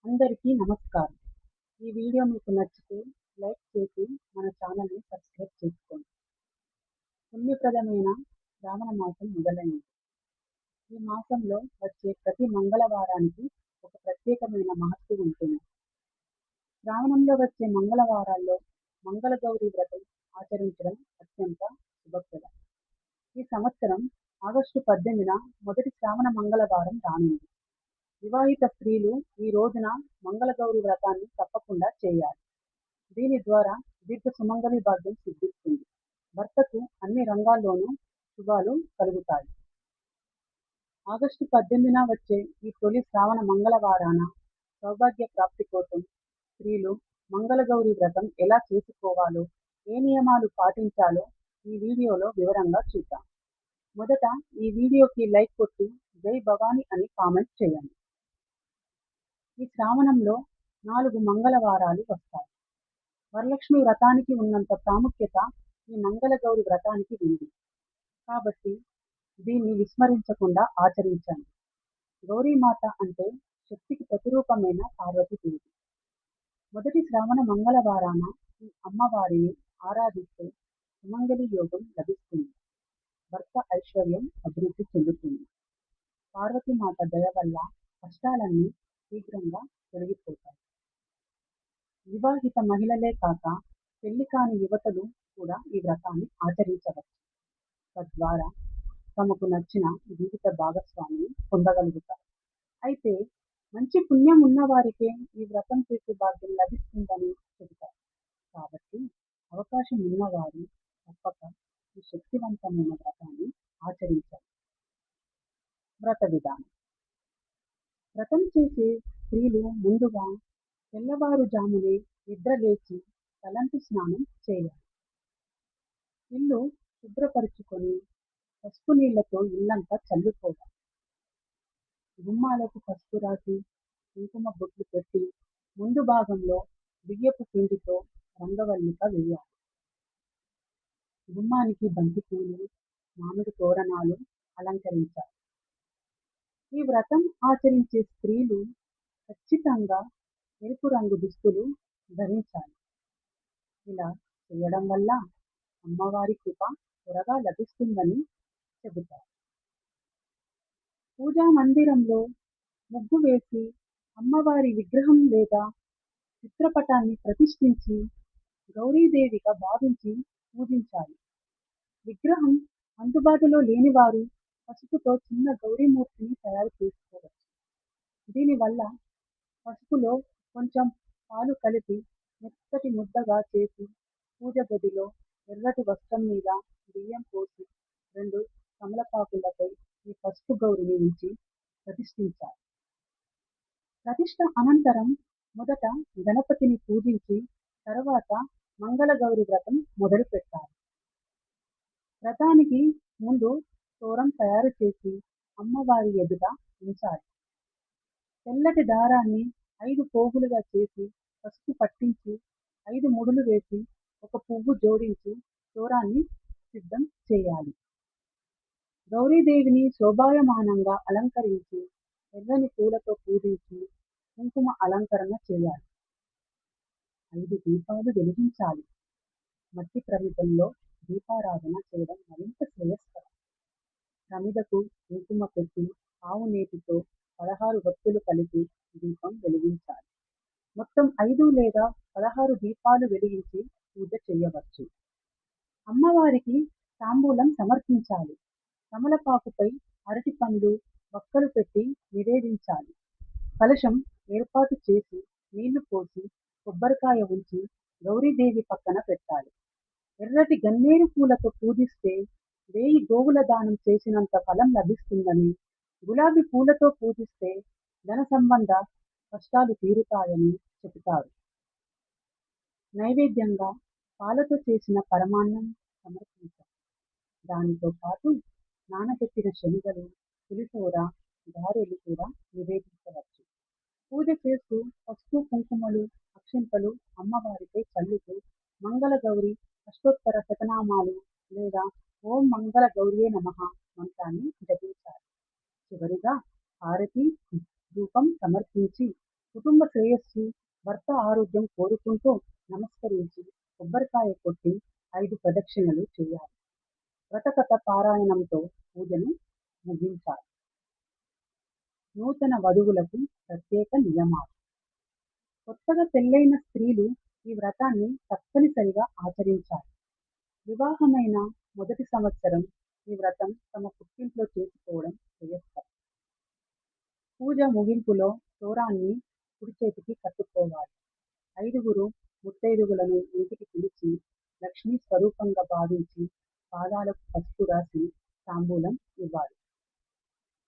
అందరికీ నమస్కారం. ఈ వీడియో మీకు నచ్చితే లైక్ చేసి మన ఛానల్‌ని సబ్స్క్రైబ్ చేసుకోండి. పుణ్యప్రదమైన శ్రావణ మాసం మొదలైంది. ఈ మాసంలో వచ్చే ప్రతి మంగళవారానికి ఒక ప్రత్యేకమైన మహత్వం ఉంటుంది. శ్రావణంలో వచ్చే మంగళవారాల్లో మంగళగౌరి వ్రతం ఆచరించడం అత్యంత శుభప్రదం. ఈ సంవత్సరం ఆగస్టు 18న మొదటి శ్రావణ మంగళవారం రానుంది. వివాహిత స్త్రీలు ఈ రోజున మంగళగౌరి వ్రతాన్ని తప్పకుండా చేయాలి. దీని ద్వారా దీర్ఘ సుమంగళి భాగ్యం సిద్ధిస్తుంది. భర్తకు అన్ని రంగాల్లోనూ శుభాలు కలుగుతాయి. ఆగస్టు 18న వచ్చే ఈ తొలి శ్రావణ మంగళవారాన సౌభాగ్య ప్రాప్తి కోసం స్త్రీలు మంగళగౌరి వ్రతం ఎలా చేసుకోవాలో, ఏ నియమాలు పాటించాలో ఈ వీడియోలో వివరంగా చూద్దాం. మొదట ఈ వీడియోకి లైక్ కొట్టి జై భవాని అని కామెంట్ చేయండి. ఈ శ్రావణంలో 4 మంగళవారాలు వస్తాయి. వరలక్ష్మి వ్రతానికి ఉన్నంత ప్రాముఖ్యత ఈ మంగళగౌరి వ్రతానికి ఉంది. కాబట్టి దీన్ని విస్మరించకుండా ఆచరించండి. గౌరీమాత అంటే శక్తికి ప్రతిరూపమైన పార్వతీదేవి. మొదటి శ్రావణ మంగళవారాన ఈ అమ్మవారిని ఆరాధిస్తే సుమంగళి యోగం లభిస్తుంది. భర్త ఐశ్వర్యం అభివృద్ధి చెందుతుంది. పార్వతీమాత దయ వల్ల కష్టాలన్నీ శీఘ్రంగా తొలగిపోతాయి. వివాహిత మహిళలే కాక పెళ్లి కాని యువతలు కూడా ఈ వ్రతాన్ని ఆచరించవచ్చు. తద్వారా తమకు నచ్చిన జీవిత భాగస్వామిని పొందగలుగుతారు. అయితే మంచి పుణ్యం ఉన్నవారికే ఈ వ్రతం చేసే భాగ్యం లభిస్తుందని చెబుతారు. కాబట్టి అవకాశం ఉన్నవారు తప్పక ఈ శక్తివంతమైన వ్రతాన్ని ఆచరించాలి. వ్రత విధానం. వ్రతం చేసే స్త్రీలు ముందుగా తెల్లవారుజామునే నిద్ర లేచి తలంటి స్నానం చేయాలి. ఇల్లు శుభ్రపరుచుకొని పసుపు నీళ్లతో ఇల్లంతా చల్లుకోవాలి. గుమ్మాలకు పసుపు రాసి కుంకుమ బొట్లు పెట్టి ముందు భాగంలో బియ్యపు పిండితో రంగవల్లిక వేయాలి. గుమ్మానికి బంతి పూలు, మామిడి తోరణాలు అలంకరించాలి. ఈ వ్రతం ఆచరించే స్త్రీలు ఖచ్చితంగా ఎరుపు రంగు దుస్తులు ధరించాలి. ఇలా చేయడం వల్ల అమ్మవారి కృప త్వరగా లభిస్తుందని చెబుతారు. పూజా మందిరంలో ముగ్గు వేసి అమ్మవారి విగ్రహం లేదా చిత్రపటాన్ని ప్రతిష్ఠించి గౌరీదేవిగా భావించి పూజించాలి. విగ్రహం అందుబాటులో లేని వారు పసుపుతో చిన్న గౌరీమూర్తిని తయారు చేసుకోవచ్చు. దీనివల్ల పసుపులో కొంచెం పాలు కలిపి మెత్తటి ముద్దగా చేసి పూజ గదిలో ఎర్రటి వస్త్రం మీద బియ్యం పోసి 2 తమలపాకులపై ఈ పసుపు గౌరిని ఉంచి ప్రతిష్ఠించాలి. ప్రతిష్ఠ అనంతరం మొదట గణపతిని పూజించి తర్వాత మంగళగౌరి వ్రతం మొదలు పెట్టాలి. వ్రతానికి ముందు తోరం తయారు చేసి అమ్మవారి ఎదుట ఉంచాలి. తెల్లటి దారాన్ని 5 పోగులుగా చేసి పసుపు పట్టించి 5 ముడులు వేసి ఒక పువ్వు జోడించి తోరాన్ని సిద్ధం చేయాలి. గౌరీదేవిని శోభాయమానంగా అలంకరించి ఎర్రని పూలతో పూజించి కుంకుమ అలంకరణ చేయాలి. 5 దీపాలు వెలిగించాలి. మట్టి ప్రమిదల్లో దీపారాధన చేయడం మరింత శ్రేయస్కరం. ప్రమిదకు కుంకుమ పెట్టి ఆవు నేతితో 16 వత్తులు కలిపి దీపం వెలిగించాలి. మొత్తం 5 లేదా 16 దీపాలు వెలిగించి పూజ చేయవచ్చు. అమ్మవారికి తాంబూలం సమర్పించాలి. తమలపాకుపై అరటి పండ్లు, వక్కలు పెట్టి నివేదించాలి. కలశం ఏర్పాటు చేసి నీళ్లు పోసి కొబ్బరికాయ ఉంచి గౌరీదేవి పక్కన పెట్టాలి. ఎర్రటి గన్నేరు పూలతో పూజిస్తే 1000 గోవుల దానం చేసినంత ఫలం లభిస్తుందని, గులాబీ పూలతో పూజిస్తే ధన సంబంధ కష్టాలు తీరుతాయని చెబుతారు. నైవేద్యంగా పాలతో చేసిన పరమాన్నం సమర్పించాలి. దానితో పాటు నానబెట్టిన శనగలు, పులిహోర, గారెలు కూడా నివేదించవచ్చు. పూజ చేస్తూ పసుపు, కుంకుమలు, అక్షింతలు అమ్మవారిపై చల్లుతూ మంగళగౌరి అష్టోత్తర శతనామాలు లేదా ఓం మంగళ గౌరియే నమః మంత్రాన్ని జపించాలి. చివరిగా హారతి, ధూపం సమర్పించి కుటుంబ శ్రేయస్సు, భర్త ఆరోగ్యం కోరుకుంటూ నమస్కరించి కొబ్బరికాయ కొట్టి 5 ప్రదక్షిణలు చేయాలి. వ్రతకథ పారాయణంతో పూజను ముగించాలి. నూతన వధువులకు ప్రత్యేక నియమాలు. కొత్తగా పెళ్లైన స్త్రీలు ఈ వ్రతాన్ని తప్పనిసరిగా ఆచరించాలి. వివాహమైన మొదటి సంవత్సరం ఈ వ్రతం తమ పుట్టింట్లో చేసుకోవడం శ్రేయస్కరం. పూజ ముగింపులో తోరాన్ని కుడి చేతికి కట్టుకోవాలి. 5గురు ముత్తైదువులను ఇంటికి పిలిచి లక్ష్మీ స్వరూపంగా భావించి పాదాలకు పసుపు రాసి తాంబూలం ఇవ్వాలి.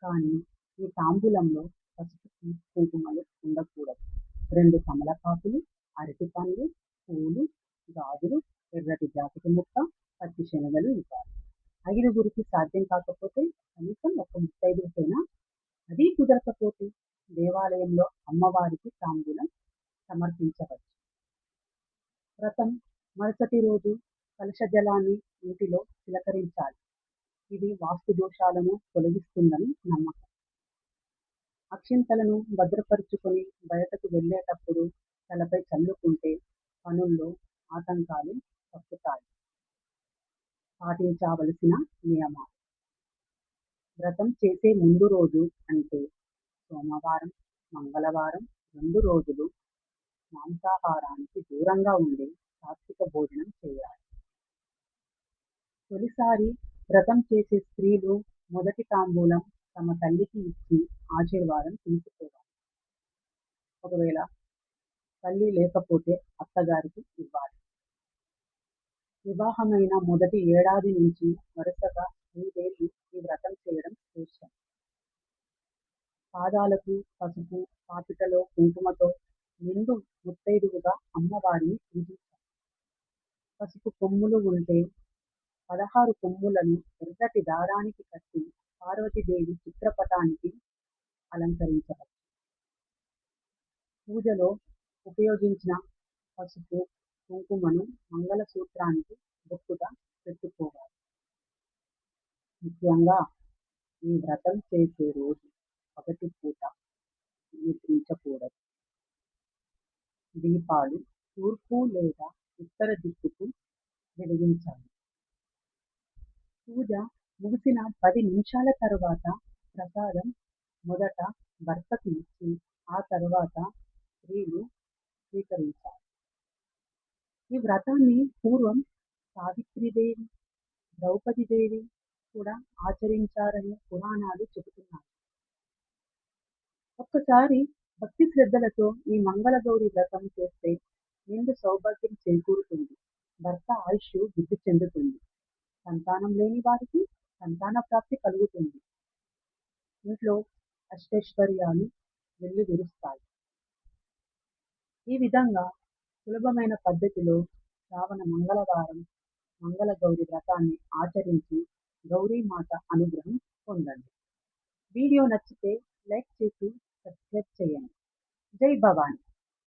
కానీ ఈ తాంబూలంలో పసుపు కుంకుమలు ఉండకూడదు. 2 తమలపాకులు, అరటి పండ్లు, పూలు, గాజులు, ఎర్రటి జాకెట్ ముక్క, పచ్చి శనగలు ఇవ్వాలి. 5గురికి సాధ్యం కాకపోతే కనీసం ఒక ముత్తైదువుకైనా, అది కుదరకపోతే దేవాలయంలో అమ్మవారికి తాంబూలం సమర్పించవచ్చు. వ్రతం మరుసటి రోజు కలశ జలాన్ని ఇంటిలో చిలకరించాలి. ఇది వాస్తు దోషాలను తొలగిస్తుందని నమ్మకం. అక్షింతలను భద్రపరుచుకొని బయటకు వెళ్ళేటప్పుడు తలపై చల్లుకుంటే పనుల్లో ఆటంకాలు తప్పుతాయి. పాటించవలసిన నియమాలు. వ్రతం చేసే ముందు రోజు అంటే సోమవారం, మంగళవారం 2 రోజులు మాంసాహారానికి దూరంగా ఉండి సాత్విక భోజనం చేయాలి. తొలిసారి వ్రతం చేసే స్త్రీలు మొదటి తాంబూలం తమ తల్లికి ఇచ్చి ఆశీర్వాదం తీసుకోవాలి. ఒకవేళ తల్లి లేకపోతే అత్తగారికి ఇవ్వాలి. వివాహమైన మొదటి ఏడాది నుంచి వరుసగా 5 ఏళ్లు ఈ వ్రతం చేయడం శ్రేష్టం. పాదాలకు పసుపు, పాపిటలో కుంకుమతో నిండు ముత్తైదువుగా అమ్మవారిని పూజించాలి. పసుపు కొమ్ములు ఉంటే 16 కొమ్ములను ఎర్రటి దారానికి కట్టి పార్వతీదేవి చిత్రపటానికి అలంకరించవచ్చు. పూజలో ఉపయోగించిన పసుపు, కుంకుమను మంగళసూత్రానికి బొట్టుగా పెట్టుకోవాలి. ముఖ్యంగా ఈ వ్రతం చేసే రోజు పగటి పూట నిద్రించకూడదు. దీపాలు తూర్పు లేదా ఉత్తర దిక్కుకు వెలిగించాలి. పూజ ముగిసిన 10 నిమిషాల తరువాత ప్రసాదం మొదట భర్తకు ఇచ్చి ఆ తరువాత స్త్రీలు స్వీకరించాలి. ఈ వ్రతాన్ని పూర్వం సావిత్రీదేవి, ద్రౌపదీదేవి కూడా ఆచరించారని పురాణాలు చెబుతున్నాయి. ఒక్కసారి భక్తి శ్రద్ధలతో ఈ మంగళగౌరి వ్రతం చేస్తే నిండు సౌభాగ్యం చేకూరుతుంది. భర్త ఆయుష్ వృద్ధి చెందుతుంది. సంతానం లేని వారికి సంతాన ప్రాప్తి కలుగుతుంది. ఇంట్లో అష్టైశ్వర్యాలు వెల్లివిరుస్తాయి. ఈ విధంగా సులభమైన పద్ధతిలో శ్రావణ మంగళవారం మంగళగౌరి వ్రతాన్ని ఆచరించి గౌరీమాత అనుగ్రహం పొందండి. వీడియో నచ్చితే లైక్ చేసి సబ్స్క్రైబ్ చేయండి. జై భవాని.